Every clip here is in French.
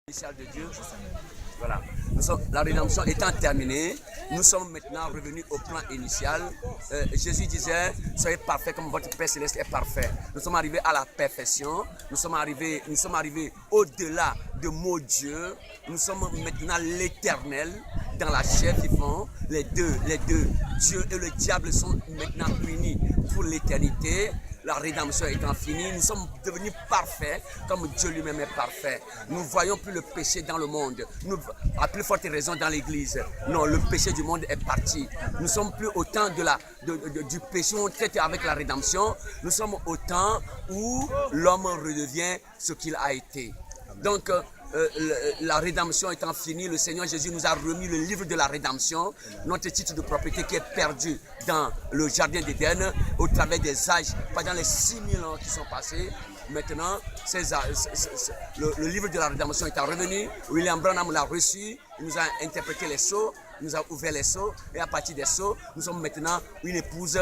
Initial de Dieu. Voilà. La rédemption étant terminée, nous sommes maintenant revenus au plan initial. Jésus disait, soyez parfaits comme votre Père Céleste est parfait. Nous sommes arrivés à la perfection. Nous sommes arrivés au-delà de mon Dieu. Nous sommes maintenant l'éternel dans la chair vivante. Les deux, Dieu et le diable sont maintenant unis pour l'éternité. La rédemption étant finie, nous sommes devenus parfaits comme Dieu lui-même est parfait. Nous ne voyons plus le péché dans le monde. À plus forte raison dans l'église. Non, le péché du monde est parti. Nous ne sommes plus au temps du péché où on traite avec la rédemption. Nous sommes au temps où l'homme redevient ce qu'il a été. Donc, la rédemption étant finie, le Seigneur Jésus nous a remis le livre de la rédemption, notre titre de propriété qui est perdu dans le jardin d'Éden au travers des âges, pendant les 6000 ans qui sont passés. Maintenant, le livre de la rédemption étant revenu, William Branham l'a reçu, il nous a interprété les sceaux, il nous a ouvert les sceaux, et à partir des sceaux, nous sommes maintenant une épouse,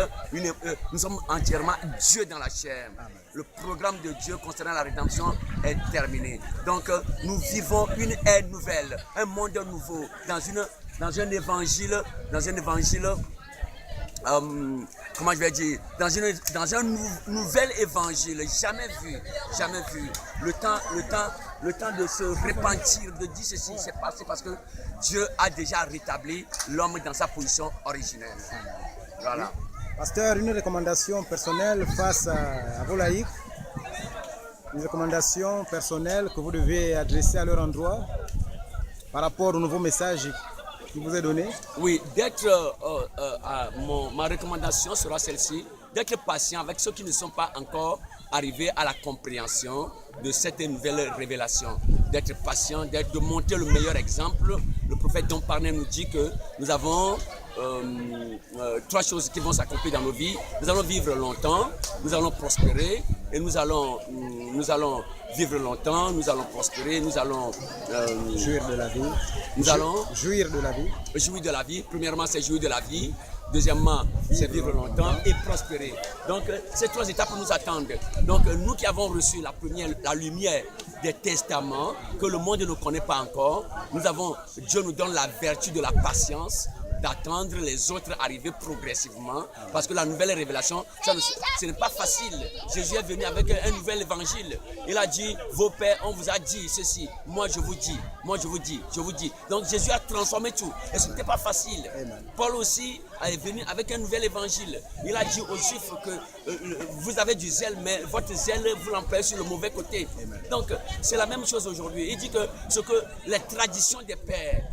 nous sommes entièrement Dieu dans la chair. Le programme de Dieu concernant la rédemption est terminé. Donc, nous vivons une ère nouvelle, un monde nouveau, dans un évangile, comment je vais dire, dans un nouvel évangile, jamais vu. Le temps de se repentir, de dire ceci s'est passé parce que Dieu a déjà rétabli l'homme dans sa position originelle. Voilà. Pasteur, une recommandation personnelle face à vos laïcs, une recommandation personnelle que vous devez adresser à leur endroit par rapport au nouveau message qui vous est donné? Oui, ma recommandation sera celle-ci, d'être patient avec ceux qui ne sont pas encore arrivés à la compréhension de cette nouvelle révélation. D'être patient, de montrer le meilleur exemple. Le prophète Don Parner nous dit que nous avons 3 choses qui vont s'accomplir dans nos vies. Nous allons vivre longtemps, nous allons prospérer et nous allons vivre longtemps, nous allons prospérer, nous allons jouir de la vie. Nous allons jouir de la vie. Jouir de la vie. Premièrement, c'est jouir de la vie. Deuxièmement, c'est vivre longtemps et prospérer. Donc, ces 3 étapes nous attendent. Donc, nous qui avons reçu la lumière des testaments que le monde ne connaît pas encore, Dieu nous donne la vertu de la patience, d'attendre les autres arriver progressivement, parce que la nouvelle révélation, ce n'est pas facile. Jésus est venu avec un nouvel évangile. Il a dit, vos pères, on vous a dit ceci, moi je vous dis, je vous dis. Donc Jésus a transformé tout, et ce n'était pas facile. Paul aussi est venu avec un nouvel évangile. Il a dit aux Juifs que vous avez du zèle, mais votre zèle, vous l'employez sur le mauvais côté. Donc c'est la même chose aujourd'hui. Il dit que ce que les traditions des pères,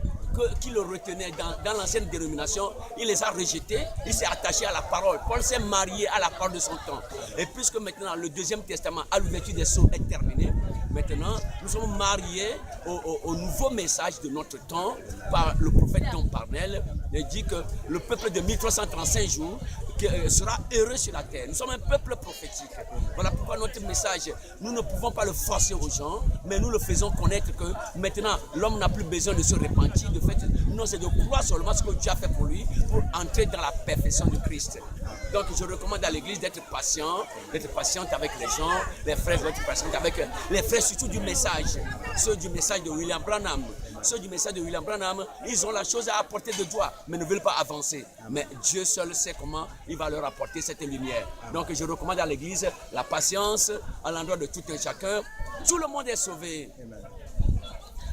qui le retenait dans l'ancienne dénomination, il les a rejetés, il s'est attaché à la parole. Paul s'est marié à la parole de son temps. Et puisque maintenant le deuxième testament à l'ouverture des sceaux est terminé, maintenant nous sommes mariés au nouveau message de notre temps par le prophète Don Parnell. Il dit que le peuple de 1335 jours sera heureux sur la terre. Nous sommes un peuple prophétique. Voilà pourquoi notre message, nous ne pouvons pas le forcer aux gens, mais nous le faisons connaître que maintenant l'homme n'a plus besoin de se repentir. De fait, non, c'est de croire seulement ce que Dieu a fait pour lui, pour entrer dans la perfection du Christ. Donc je recommande à l'église d'être patiente avec les gens, les frères d'être patients avec les frères surtout du message, ceux du message de William Branham. Ceux du message de William Branham, ils ont la chose à apporter de doigt, mais ne veulent pas avancer. Mais Dieu seul sait comment il va leur apporter cette lumière. Donc je recommande à l'église la patience à l'endroit de tout un chacun. Tout le monde est sauvé.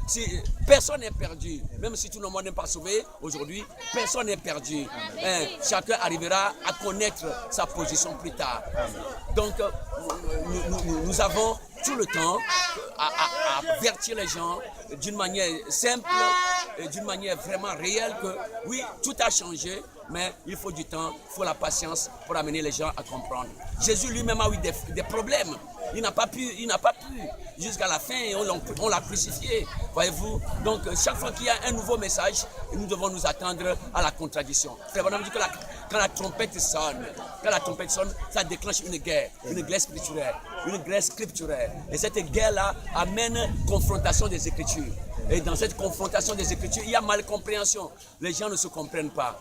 Si personne n'est perdu, même si tout le monde n'est pas sauvé aujourd'hui, personne n'est perdu. Chacun arrivera à connaître sa position plus tard. Donc nous avons tout le temps à avertir les gens d'une manière simple et d'une manière vraiment réelle que oui, tout a changé, mais il faut du temps, il faut la patience pour amener les gens à comprendre. Jésus lui-même a eu des problèmes. Il n'a pas pu jusqu'à la fin, on l'a crucifié, voyez-vous. Donc chaque fois qu'il y a un nouveau message, nous devons nous attendre à la contradiction. Frère Branham dit que quand la trompette sonne, ça déclenche une guerre scripturaire. Et cette guerre-là amène confrontation des Écritures. Et dans cette confrontation des Écritures, il y a malcompréhension. Les gens ne se comprennent pas.